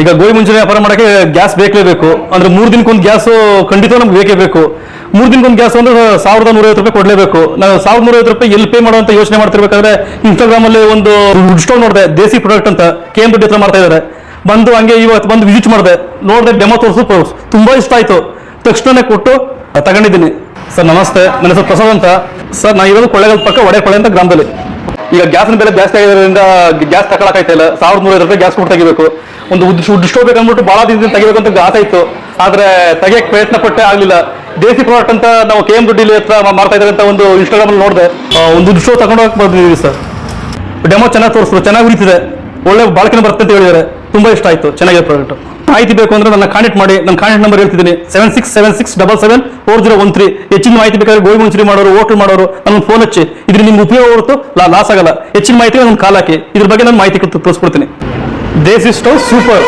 ಈಗ ಗೋಧಿ ಮುಂಚೂರಿ ವ್ಯಾಪಾರ ಮಾಡೋಕ್ಕೆ ಗ್ಯಾಸ್ ಬೇಕೇಬೇಕು ಅಂದ್ರೆ 3 ದಿನಕ್ಕೊಂದು ಗ್ಯಾಸ್ ಖಂಡಿತ ನಮ್ಗೆ ಬೇಕೇ ಬೇಕು. 3 ದಿನಕ್ಕೊಂದು ಗ್ಯಾಸ್ ಅಂದ್ರೆ 1150 ರೂಪಾಯಿ ಕೊಡಲೇಬೇಕು. ನಾವು 1150 ರೂಪಾಯಿ ಎಲ್ಲಿ ಪೇ ಮಾಡುವಂತ ಯೋಚನೆ ಮಾಡ್ತಿರ್ಬೇಕಾದ್ರೆ ಇನ್ಸ್ಟಾಗ್ರಾಮ್ ಅಲ್ಲಿ ಒಂದು ಸ್ಟೋರ್ ನೋಡಿದೆ, ದೇಸಿ ಪ್ರಾಡಕ್ಟ್ ಅಂತ KM Doddi ಹತ್ರ ಮಾಡ್ತಾ ಇದ್ದಾರೆ. ಬಂದು ಹಂಗೆ ಇವತ್ತು ಬಂದು ವಿಸಿಟ್ ಮಾಡಿದೆ, ನೋಡಿದೆ, ಡೆಮೋ ತೋರಿಸು, ತುಂಬಾ ಇಷ್ಟ ಆಯ್ತು. ತಕ್ಷಣನೇ ಕೊಟ್ಟು ತಗೊಂಡಿದ್ದೀನಿ. ಸರ್ ನಮಸ್ತೆ, ನನ್ನ ಹೆಸರು ಪ್ರಸಾದ್ ಅಂತ. ಸರ್ ನಾನು ಇರೋದು ಕೊಳ್ಳೇಗಾಲ ಪಕ್ಕ ಒಡೆಕೊಳ್ಳೆ ಅಂತ ಗ್ರಾಮದಲ್ಲಿ. ಈಗ ಗ್ಯಾಸ್ನ ಬೆಲೆ ಜಾಸ್ತಿ ಆಗಿರೋದ್ರಿಂದ ಗ್ಯಾಸ್ ತಗೊಳಕಾಯ್ತಾ ಇಲ್ಲ. 1150 ರೂಪಾಯಿ ಗ್ಯಾಸ್ ಕೊಟ್ಟು ತೆಗಿಬೇಕು. ಒಂದು ಉಡ್ ಸ್ಟೋವ್ ಬೇಕಂದ್ಬಿಟ್ಟು ಬಹಳ ದಿನದಿಂದ ತೆಗಿಬೇಕು ಅಂತ ಆಸೆ ಇತ್ತು, ಆದ್ರೆ ತೆಗಿಯಕ್ಕೆ ಪ್ರಯತ್ನ ಪಟ್ಟೆ ಆಗ್ಲಿಲ್ಲ. ದೇಸಿ ಪ್ರಾಡಕ್ಟ್ ಅಂತ ನಾವು KM Doddi ಹತ್ರ ಮಾಡ್ತಾ ಇದ್ದಾರೆ ಅಂತ ಒಂದು ಇನ್ಸ್ಟಾಗ್ರಾಮ್ ಅಲ್ಲಿ ನೋಡಿದೆ. ಒಂದು ಉಡ್ ಸ್ಟೋವ್ ತಗೊಂಡು ಹೋಗಿ ಬಂದಿದ್ದೀವಿ ಸರ್. ಡೆಮೋ ಚೆನ್ನಾಗಿ ತೋರಿಸಿದ್ರು, ಚೆನ್ನಾಗಿ ಉರಿತಿದೆ, ಒಳ್ಳೆ ಬಾಳಿಕೆ ಬರುತ್ತೆ ಅಂತ ಹೇಳಿದ್ದಾರೆ. ತುಂಬಾ ಇಷ್ಟ ಆಯ್ತು, ಚೆನ್ನಾಗಿದೆ ಪ್ರಾಡಕ್ಟ್. ಮಾಹಿತಿ ಬೇಕು ಅಂದ್ರೆ ನನ್ನ ಕಾಂಟ್ಯಾಕ್ಟ್ ಮಾಡಿ. ನನ್ನ ಕಾಂಟ್ಯಾಕ್ಟ್ ನಂಬರ್ ಹೇಳ್ತಿದ್ದೀನಿ 7676774013. ಹೆಚ್ಚಿನ ಮಾಹಿತಿ ಬೇಕಾದ್ರೆ ಗೋಧಿ ಮುಂಚೂರಿ ಮಾಡೋರು, ಹೋಟೆಲ್ ಮಾಡೋರು ನನ್ನ ಫೋನ್ ಹಚ್ಚಿ. ಇದ್ರಿಂದ ನಿಮ್ಗೆ ಉಪಯೋಗ ಹೊರತು ಲಾಸ್ ಆಗಲ್ಲ. ಹೆಚ್ಚಿನ ಮಾಹಿತಿ ನನ್ನ ಕಾಲ್ ಹಾಕಿ, ಇದ್ರ ಬಗ್ಗೆ ನಾನು ಮಾಹಿತಿ ತೋರಿಸ್ಕೊಡ್ತೀನಿ. ದೇಸಿ ಸ್ಟವ್ ಸೂಪರ್.